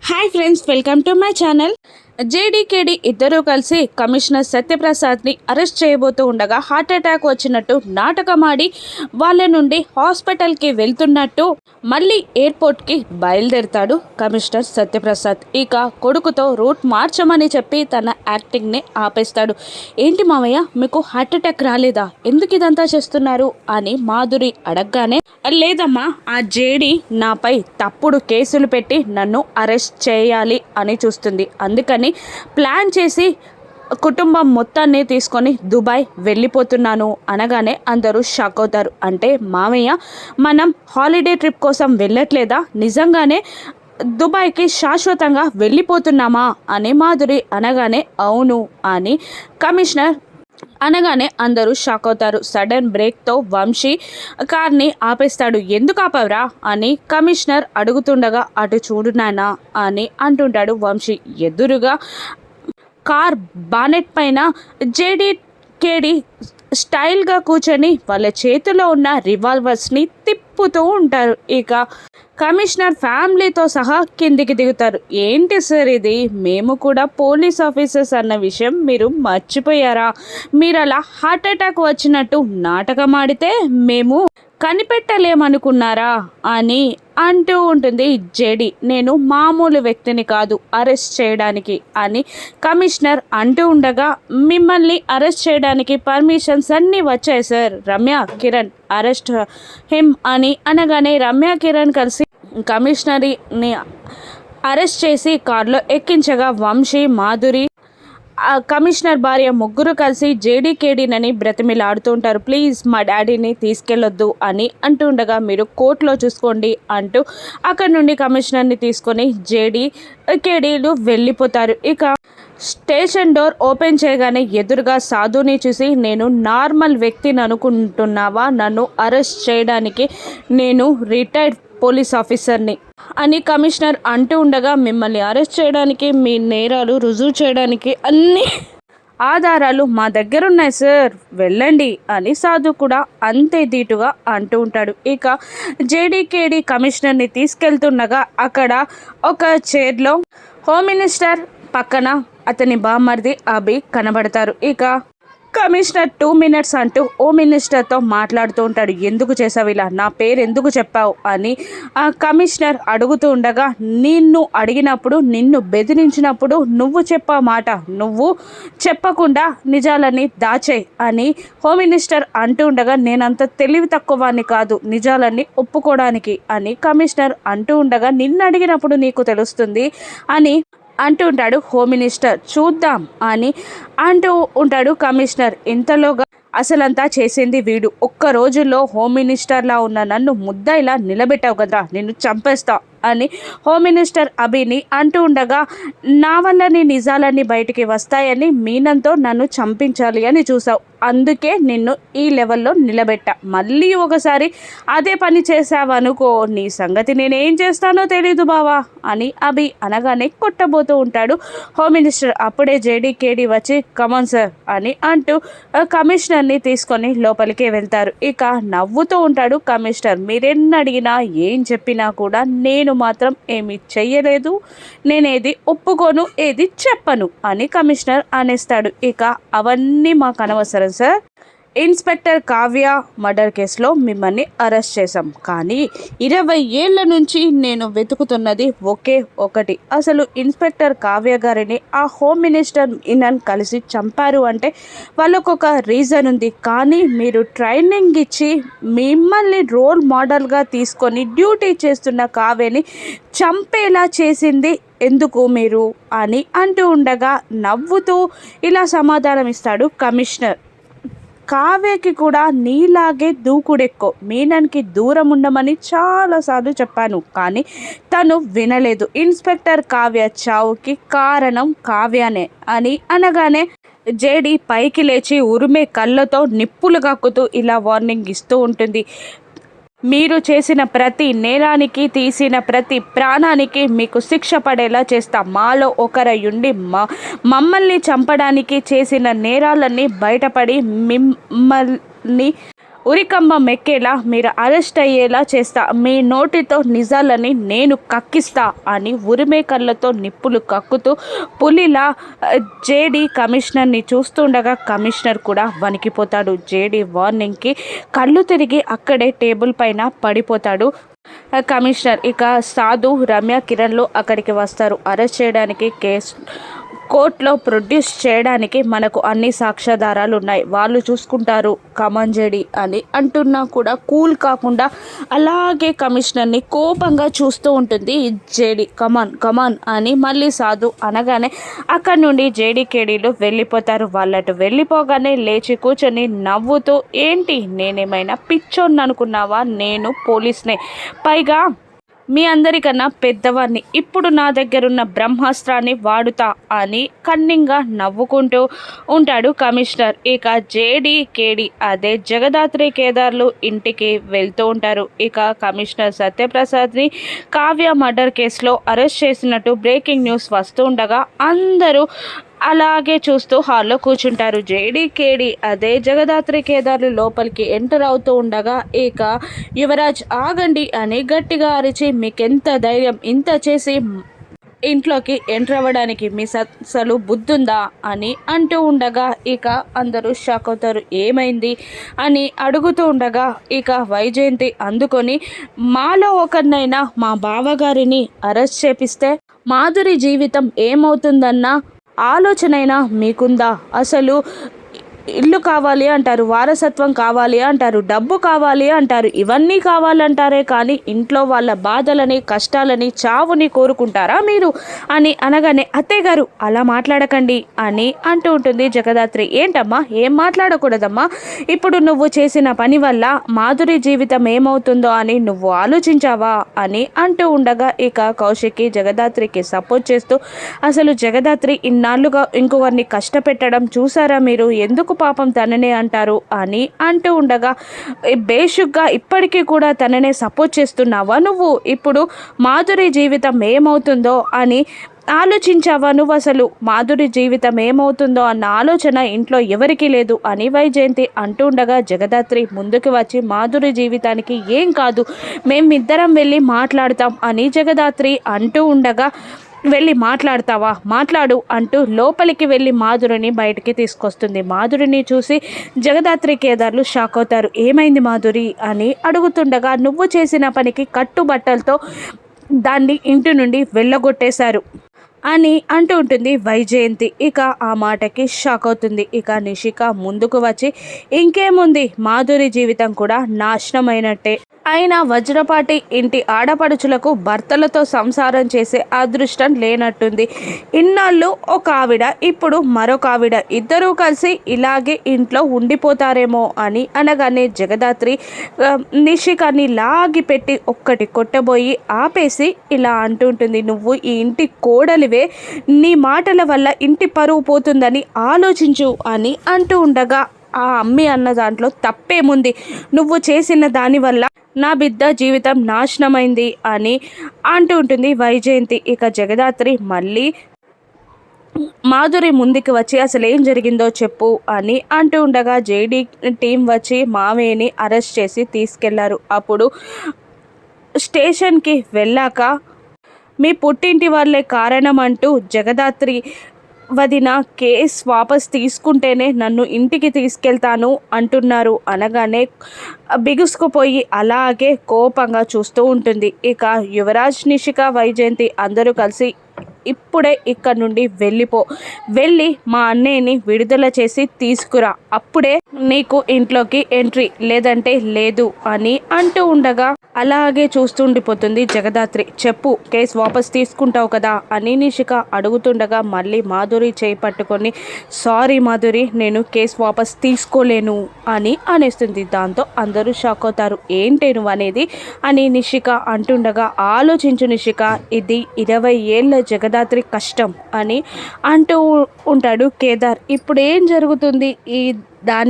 Hi friends, welcome to my channel. జేడీకేడి ఇద్దరూ కలిసి కమిషనర్ సత్యప్రసాద్ని అరెస్ట్ చేయబోతూ ఉండగా హార్ట్ అటాక్ వచ్చినట్టు నాటకమాడి వాళ్ళ నుండి హాస్పిటల్కి వెళ్తున్నట్టు మళ్ళీ ఎయిర్పోర్ట్కి బయలుదేరుతాడు కమిషనర్ సత్యప్రసాద్. ఇక కొడుకుతో రూట్ మార్చమని చెప్పి తన యాక్టింగ్ని ఆపేస్తాడు. ఏంటి మావయ్య, మీకు హార్ట్ అటాక్ రాలేదా? ఎందుకు ఇదంతా చేస్తున్నారు అని మాధురి అడగగానే, లేదమ్మా, ఆ జేడీ నాపై తప్పుడు కేసులు పెట్టి నన్ను అరెస్ట్ చేయాలి అని చూస్తుంది. అందుకని ప్లాన్ చేసి కుటుంబం మొత్తాన్ని తీసుకొని దుబాయ్ వెళ్ళిపోతున్నాను అనగానే అందరూ షాక్ అవుతారు. అంటే మామయ్య, మనం హాలిడే ట్రిప్ కోసం వెళ్ళట్లేదా? నిజంగానే దుబాయ్కి శాశ్వతంగా వెళ్ళిపోతున్నామా అని మాధురి అనగానే, అవును అని కమిషనర్ అనగానే అందరూ షాక్ అవుతారు. సడన్ బ్రేక్తో వంశీ కార్ని ఆపేస్తాడు. ఎందుకు ఆపవరా అని కమిషనర్ అడుగుతుండగా, అటు చూడు నాన్న అని అంటుంటాడు వంశీ. ఎదురుగా కార్ బానెట్ పైన కేడి స్టైల్గా కూర్చొని వాళ్ళ చేతిలో ఉన్న రివాల్వర్స్ని తిప్పుతూ ఉంటారు. ఇక కమిషనర్ ఫ్యామిలీతో సహా కిందికి దిగుతారు. ఏంటి సార్ ఇది? మేము కూడా పోలీస్ ఆఫీసర్స్ అన్న విషయం మీరు మర్చిపోయారా? మీరు అలా హార్ట్ అటాక్ వచ్చినట్టు నాటకం ఆడితే మేము కనిపెట్టలేమనుకున్నారా అని అంటూ ఉంటుంది జేడి. నేను మామూలు వ్యక్తిని కాదు అరెస్ట్ చేయడానికి అని కమిషనర్ అంటూ ఉండగా, మిమ్మల్ని అరెస్ట్ చేయడానికి పర్మిషన్స్ అన్నీ వచ్చాయి sir, Ramya Kiran arrest him అని అనగానే రమ్య కిరణ్ కలిసి కమిషనర్ని అరెస్ట్ చేసి కారులో ఎక్కించగా వంశీ, మాధురి, కమిషనర్ భార్య ముగ్గురు కలిసి జేడీకేడీనని బ్రతిమిలాడుతూ ఉంటారు. ప్లీజ్ మా డాడీని తీసుకెళ్ళొద్దు అని అంటూ ఉండగా, మీరు కోర్టులో చూసుకోండి అంటూ అక్కడి నుండి కమిషనర్ని తీసుకొని జేడీకేడీలు వెళ్ళిపోతారు. ఇక స్టేషన్ డోర్ ఓపెన్ చేయగానే ఎదురుగా సాధుని చూసి, నేను నార్మల్ వ్యక్తిని అనుకుంటున్నావా? నన్ను అరెస్ట్ చేయడానికి నేను రిటైర్డ్ పోలీస్ ఆఫీసర్ని అని కమిషనర్ అంటూ ఉండగా, మిమ్మల్ని అరెస్ట్ చేయడానికి, మీ నేరాలు రుజువు చేయడానికి అన్ని ఆధారాలు మా దగ్గర ఉన్నాయి సార్, వెళ్ళండి అని సాధు కూడా అంతే ధీటుగా అంటూ ఉంటాడు. ఇక జేడీకేడీ కమిషనర్ని తీసుకెళ్తుండగా అక్కడ ఒక చైర్లో హోమ్ మినిస్టర్ పక్కన అతని బామ్మర్ది అభి కనబడతారు. ఇక కమిషనర్ 2 minutes అంటూ ఓ మినిస్టర్తో మాట్లాడుతూ ఉంటాడు. ఎందుకు చేసావు ఇలా? నా పేరు ఎందుకు చెప్పావు అని ఆ కమిషనర్ అడుగుతూ ఉండగా, నిన్ను అడిగినప్పుడు, నిన్ను బెదిరించినప్పుడు నువ్వు చెప్పా మాట నువ్వు చెప్పకుండా నిజాలని దాచేయి అని హోమ్ మినిస్టర్ అంటూ ఉండగా, నేనంత తెలివి తక్కువని కాదు నిజాలన్నీ ఒప్పుకోవడానికి అని కమిషనర్ అంటూ ఉండగా, నిన్ను అడిగినప్పుడు నీకు తెలుస్తుంది అని అంటూ ఉంటాడు హోమ్ మినిస్టర్. చూద్దాం అని అంటూ ఉంటాడు కమిషనర్. ఇంతలోగా అసలంతా చేసింది వీడు. ఒక్క రోజుల్లో హోమ్ మినిస్టర్లా ఉన్న నన్ను ముద్దాయిలా నిలబెట్టావు కదరా, నిన్ను చంపేస్తా అని హోమ్ మినిస్టర్ అభిని అంటూ ఉండగా, నా వల్ల నిజాలన్నీ బయటికి వస్తాయని మీనంతో నన్ను చంపించాలి అని చూసావు, అందుకే నిన్ను ఈ లెవెల్లో నిలబెట్టా. మళ్ళీ ఒకసారి అదే పని చేసావనుకో, నీ సంగతి నేనేం చేస్తానో తెలీదు బావా అని అభి అనగానే కొట్టబోతూ ఉంటాడు హోమ్ మినిస్టర్. అప్పుడే జేడీకేడీ వచ్చి, కమాన్ సార్ అని అంటూ కమిషనర్ని తీసుకొని లోపలికి వెళ్తారు. ఇక నవ్వుతూ ఉంటాడు కమిషనర్. మీరెన్ని అడిగినా ఏం చెప్పినా కూడా నేను మాత్రం ఏమీ చెయ్యలేదు, నేనేది ఒప్పుకోను, ఏది చెప్పను అని కమిషనర్ అనేస్తాడు. ఇక అవన్నీ మాకు అనవసరం సార్, ఇన్స్పెక్టర్ కావ్య మర్డర్ కేసులో మిమ్మల్ని అరెస్ట్ చేశాం, కానీ 20 ఏళ్ల నుంచి నేను వెతుకుతున్నది ఒకే ఒకటి. అసలు ఇన్స్పెక్టర్ కావ్య గారిని ఆ హోమ్ మినిస్టర్ ఇనన్ కలిసి చంపారు అంటే వాళ్ళకొక రీజన్ ఉంది, కానీ మీరు ట్రైనింగ్ ఇచ్చి మిమ్మల్ని రోల్ మోడల్గా తీసుకొని డ్యూటీ చేస్తున్న కావ్యని చంపేలా చేసింది ఎందుకు మీరు అని అంటూ ఉండగా, నవ్వుతూ ఇలా సమాధానం ఇస్తాడు కమిషనర్. కావ్యకి కూడా నీలాగే దూకుడెక్కో, మీనన్కి దూరం ఉండమని చాలాసార్లు చెప్పాను, కానీ తను వినలేదు. ఇన్స్పెక్టర్ కావ్య చావుకి కారణం కావ్యనే అని అనగానే జేడీ పైకి లేచి ఉరిమే కళ్ళతో నిప్పులు కక్కుతూ ఇలా వార్నింగ్ ఇస్తూ ఉంటుంది. మీరు చేసిన ప్రతి నేరానికి, తీసిన ప్రతి ప్రాణానికి మీకు శిక్ష పడేలా చేస్తా. మాలో ఒకరయుండి మమ్మల్ని చంపడానికి చేసిన నేరాలన్నీ బయటపడి మిమ్మల్ని ఉరికంబ మెక్కేలా మీరు అరెస్ట్ అయ్యేలా చేస్తా, మీ నోటితో నిజాలని నేను కక్కిస్తా అని ఉరిమే కళ్ళతో నిప్పులు కక్కుతూ పులిలా జేడీ కమిషనర్ని చూస్తుండగా కమిషనర్ కూడా వణికిపోతాడు. జేడీ వార్నింగ్కి కళ్ళు తిరిగి అక్కడే టేబుల్ పైన పడిపోతాడు కమిషనర్. ఇక సాధు, రమ్య, కిరణ్లు అక్కడికి వస్తారు. అరెస్ట్ చేయడానికి కేసు కోర్టులో ప్రొడ్యూస్ చేయడానికి మనకు అన్ని సాక్ష్యాధారాలు ఉన్నాయి, వాళ్ళు చూసుకుంటారు కమాన్ జేడీ అని అంటున్నా కూడా కూల్ కాకుండా అలాగే కమిషనర్ని కోపంగా చూస్తూ ఉంటుంది జేడీ. కమాన్ కమాన్ అని మళ్ళీ సాధు అనగానే అక్కడి నుండి జేడీ కేడీలు వెళ్ళిపోతారు. వాళ్ళటు వెళ్ళిపోగానే లేచి కూర్చొని నవ్వుతూ, ఏంటి నేనేమైనా పిచ్చోన్ని అనుకున్నావా, నేను పోలీస్నే, పైగా మీ అందరికన్నా పెద్దవాడిని, ఇప్పుడు నా దగ్గరున్న బ్రహ్మాస్త్రాన్ని వాడుతా అని కన్నింగా నవ్వుకుంటూ ఉంటాడు కమిషనర్. ఇక జేడీ కేడీ అదే జగదాత్రి కేదార్లు ఇంటికి వెళ్తూ ఉంటారు. ఇక కమిషనర్ సత్యప్రసాద్ని కావ్య మర్డర్ కేసులో అరెస్ట్ చేసినట్టు బ్రేకింగ్ న్యూస్ వస్తూ ఉండగా అందరూ అలాగే చూస్తూ హాల్లో కూర్చుంటారు. జేడీ కేడీ అదే జగదాత్రి కేదార్లు లోపలికి ఎంటర్ అవుతూ ఉండగా ఇక యువరాజ్ ఆగండి అని గట్టిగా అరిచి, మీకెంత ధైర్యం, ఇంత చేసి ఇంట్లోకి ఎంటర్ అవ్వడానికి మీ అసలు బుద్ధుందా అని అంటూ ఉండగా ఇక అందరూ షాక్ అవుతారు. ఏమైంది అని అడుగుతూ ఉండగా ఇక వైజయంతి అందుకొని, మాలో ఒకరినైనా మా బావగారిని అరెస్ట్ చేపిస్తే మాధురి జీవితం ఏమవుతుందన్న ఆలోచనైనా మీకుందా? అసలు ఇల్లు కావాలి అంటారు, వారసత్వం కావాలి అంటారు, డబ్బు కావాలి అంటారు, ఇవన్నీ కావాలంటారే కానీ ఇంట్లో వాళ్ళ బాధలని, కష్టాలని, చావుని కోరుకుంటారా మీరు అని అనగానే, అత్తయ్య గారు అలా మాట్లాడకండి అని అంటూ ఉంటుంది జగదాత్రి. ఏంటమ్మా, ఏం మాట్లాడకూడదమ్మా, ఇప్పుడు నువ్వు చేసిన పని వల్ల మాధురి జీవితం ఏమవుతుందో అని నువ్వు ఆలోచించావా అని అంటూ ఉండగా ఇక కౌశిక్కి జగదాత్రికి సపోర్ట్ చేస్తూ, అసలు జగదాత్రి ఇన్నాళ్ళుగా ఇంకొకరిని కష్టపెట్టడం చూసారా మీరు, ఎందుకు పాపం తననే అంటారు అని అంటూ ఉండగా, బేషుగ్గా ఇప్పటికీ కూడా తననే సపోర్ట్ చేస్తున్నావా నువ్వు, ఇప్పుడు మాధురి జీవితం ఏమవుతుందో అని ఆలోచించావా నువ్వు, అసలు మాధురి జీవితం ఏమవుతుందో అన్న ఆలోచన ఇంట్లో ఎవరికీ లేదు అని వైజయంతి అంటూ ఉండగా జగదాత్రి ముందుకు వచ్చి, మాధురి జీవితానికి ఏం కాదు, మేమిద్దరం వెళ్ళి మాట్లాడతాం అని జగదాత్రి అంటూ ఉండగా, వెళ్ళి మాట్లాడతావా, మాట్లాడు అంటూ లోపలికి వెళ్ళి మాధురిని బయటికి తీసుకొస్తుంది. మాధురిని చూసి జగదాత్రి కేదార్లు షాక్ అవుతారు. ఏమైంది మాధురి అని అడుగుతుండగా, నువ్వు చేసిన పనికి కట్టుబట్టలతో దాన్ని ఇంటి నుండి వెళ్ళగొట్టేశారు అని అంటూ ఉంటుంది వైజయంతి. ఇక ఆ మాటకి షాక్ అవుతుంది. ఇక నిషిక ముందుకు వచ్చి, ఇంకేముంది, మాధురి జీవితం కూడా నాశనమైనట్టే, అయినా వజ్రపాటి ఇంటి ఆడపడుచులకు భర్తలతో సంసారం చేసే అదృష్టం లేనట్టుంది, ఇన్నాళ్ళు ఒక ఆవిడ, ఇప్పుడు మరొక ఆవిడ, ఇద్దరూ కలిసి ఇలాగే ఇంట్లో ఉండిపోతారేమో అని అనగానే జగదాత్రి నిషికాని లాగి పెట్టి ఒక్కటి కొట్టబోయి ఆపేసి ఇలా అంటుంటుంది, నువ్వు ఈ ఇంటి కోడలివే, నీ మాటల వల్ల ఇంటి పరువు పోతుందని ఆలోచించు అని అంటూ ఉండగా, ఆ అమ్మి అన్న దాంట్లో తప్పేముంది, నువ్వు చేసిన దానివల్ల నా బిడ్డ జీవితం నాశనమైంది అని అంటూ ఉంటుంది వైజయంతి. ఇక జగదాత్రి మళ్ళీ మాధురి ముందుకు వచ్చి, అసలు ఏం జరిగిందో చెప్పు అని అంటూ ఉండగా జేడీ టీం వచ్చి మావయ్యని అరెస్ట్ చేసి తీసుకెళ్లారు. అప్పుడు స్టేషన్కి వెళ్ళాక మీ పుట్టింటి వాళ్ళే కారణం అంటూ జగదాత్రి వదిన కేస్ వాపస్ తీసుకుంటేనే నన్ను ఇంటికి తీసుకెళ్తాను అంటున్నారు అనగానే బిగుసుకుపోయి అలాగే కోపంగా చూస్తూ ఉంటుంది. ఇక యువరాజ్, నిషిక, వైజయంతి అందరూ కలిసి, ఇప్పుడే ఇక్కడ నుండి వెళ్ళి మా అన్నయ్యని విడుదల చేసి తీసుకురా, అప్పుడే నీకు ఇంట్లోకి ఎంట్రీ, లేదంటే లేదు అని అంటూ ఉండగా అలాగే చూస్తుండిపోతుంది జగదాత్రి. చెప్పు, కేసు వాపస్ తీసుకుంటావు కదా అని నిషిక అడుగుతుండగా మళ్ళీ మాధురి చేయి పట్టుకొని, సారీ మాధురి, నేను కేసు వాపస్ తీసుకోలేను అని అనేస్తుంది. దాంతో అందరూ షాక్ అవుతారు. ఏంటి నువ్వు అనేది అని నిషిక అంటుండగా, ఆలోచించు నిషిక, ఇది 20 ఏళ్ళ జగదాత్రి కష్టం అని అంటూ ఉంటాడు కేదార్. ఇప్పుడు ఏం జరుగుతుంది, ఈ దాని